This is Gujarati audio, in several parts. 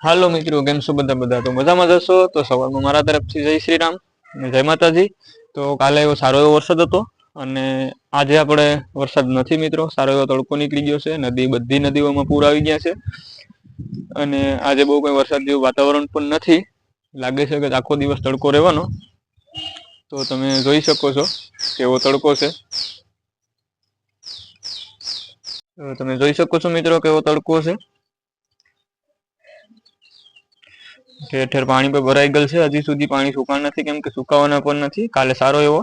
હાલો મિત્રો, કેમ છો બધા? બધા તો મજામાં જશો તો સવારમાં મારા તરફથી જય શ્રી રામ અને જય માતાજી। તો કાલે એવો સારો એવો વરસાદ હતો અને આજે આપણે વરસાદ નથી મિત્રો, સારો એવો તડકો નીકળી ગયો છે। બધી નદીઓમાં પૂર આવી ગયા છે અને આજે બહુ કઈ વરસાદ જેવું વાતાવરણ પણ નથી, લાગે છે કે આખો દિવસ તડકો રહેવાનો। તો તમે જોઈ શકો છો કેવો તડકો છે। તમે જોઈ શકો છો મિત્રો કેવો તડકો છે। ઠેર ઠેર પાણી પર ભરાઈ ગયેલ છે। હજી સુધી પાણી સુકાણ નથી, કેમ કે સુકાવાના પણ નથી। કાલે સારો એવો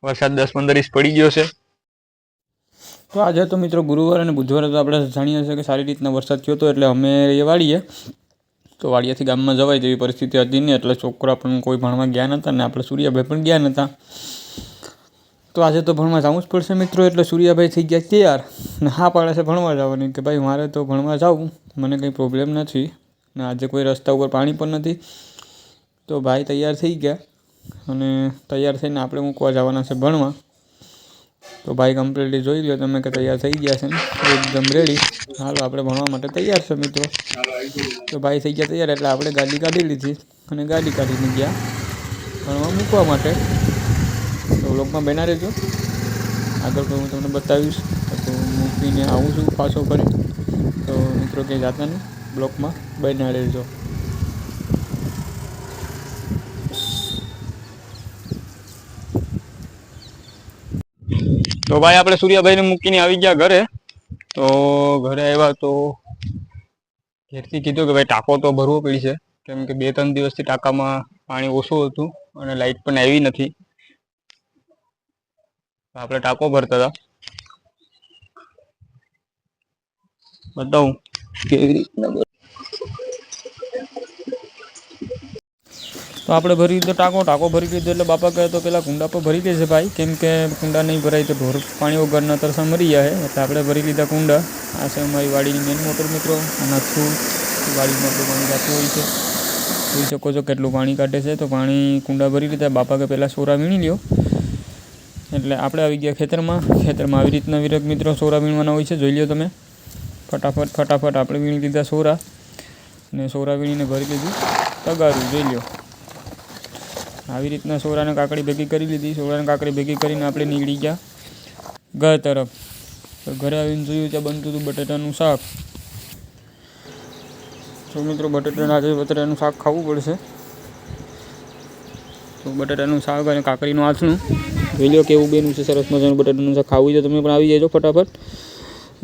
વરસાદ 10-15 ઇંચ પડી ગયો છે। તો આજે તો મિત્રો ગુરુવાર અને બુધવારે તો આપણે જાણીએ છીએ કે સારી રીતના વરસાદ થયો હતો, એટલે અમે એ વાળીએ તો વાડિયાથી ગામમાં જવાય તેવી પરિસ્થિતિ હતી નહીં, એટલે છોકરા પણ કોઈ ભણવા ગયા નહોતા ને આપણે સૂર્યાભાઈ પણ ગયા નહોતા। તો આજે તો ભણવા જવું જ પડશે મિત્રો, એટલે સૂર્યાભાઈ થઈ ગયા તૈયાર ને હા પાડે છે ભણવા જવાની કે ભાઈ મારે તો ભણવા જાવું, મને કંઈ પ્રોબ્લેમ નથી ને આજે કોઈ રસ્તા ઉપર પાણી પણ નથી। તો ભાઈ તૈયાર થઈ ગયા અને તૈયાર થઈને આપણે મૂકવા જવાના છે ભણવા। તો ભાઈ કમ્પ્લીટલી જોઈ લો તમે કે તૈયાર થઈ ગયા છે ને એકદમ રેડી, હાલો આપણે ભણવા માટે તૈયાર છે મિત્રો। તો ભાઈ થઈ ગયા તૈયાર એટલે આપણે ગાડી કાઢી લીધી અને ગાડી કાઢીને ગયા ભણવા મૂકવા માટે। તો વ્લોગમાં બન્યા રહેજો, આગળ તો હું તમને બતાવીશ। તો મૂકીને આવું છું પાછો ફરી, તો મિત્રો ક્યાંય જાતા નહીં, બ્લોગમાં બન્યા રહેજો। તો ભાઈ આપણે સૂર્યાભાઈને મૂકીને આવી ગયા ઘરે। તો ઘરે આવ્યા તો ઘેરથી કીધું કે ભાઈ ટાંકો તો ભરવો પડશે, કેમ કે 2-3 દિવસથી ટાંકામાં પાણી ઓછું હતું અને લાઇટ પણ આવી નથી। આપણે ટાંકો ભરતા હતા, બતાવું કેવી રીતના। તો આપણે ભરી લીધો ટાંકો ભરી લીધો એટલે બાપા કહે તો પેલા કુંડા પર ભરી દેશે ભાઈ, કેમ કે કુંડા નહીં ભરાય તો ઢોર પાણી વગરના તરસા મરી જાય, એટલે આપણે ભરી લીધા કુંડા। આ છે અમારી વાડીની મેન મોટર મિત્રો, આના થ્રુ વાડીમાં આપણું પાણી કાઢતું હોય છે। જોઈ શકો છો કેટલું પાણી કાઢે છે। તો પાણી કુંડા ભરી લીધા, બાપા કે પહેલાં સોરા વીણી લ્યો, એટલે આપણે આવી ગયા ખેતરમાં આવી રીતના વિરક મિત્રો સોરા વીણવાના હોય છે, જોઈ લો તમે। ફટાફટ આપણે વીણી લીધા સોરા ને સોરા વીણીને ભરી લીધું તગારું, જોઈ લો આવી રીતના સોરાને કાકડી ભેગી કરી લીધી। સોરાને કાકડી ભેગી કરીને આપણે નીકળી ગયા ઘર તરફ। તો ઘરે આવીને જોયું ત્યાં બનતું હતું બટેટાનું શાક। તો મિત્રો બટેટાનું શાક ખાવું પડશે, તો બટેટાનું શાક અને કાકડીનું આથણું જોઈ લો કેવું બેનું છે, સરસ મજાનું બટેટાનું શાક ખાવું છે તમે પણ આવી જજો ફટાફટ।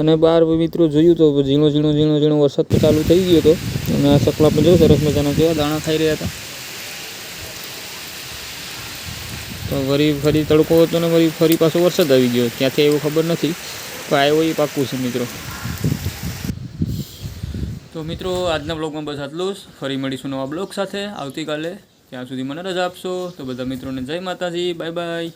અને બહાર મિત્રો જોયું તો ઝીણો વરસાદ તો ચાલુ થઈ ગયો હતો અને આ સકલા પણ જો સરસ મજાના કેવા દાણા ખાઈ રહ્યા હતા। તો ફરી તડકો હતો ને ફરી પાછો વરસાદ આવી ગયો, ક્યાંથી એવું ખબર નથી, પણ આવ્યો એ પાક્કું છે મિત્રો। તો મિત્રો આજના બ્લોગમાં બસ આટલું જ, ફરી મળીશું નવા બ્લોગ સાથે આવતીકાલે, ત્યાં સુધી મને રજા આપશો। તો બધા મિત્રોને જય માતાજી, બાય બાય।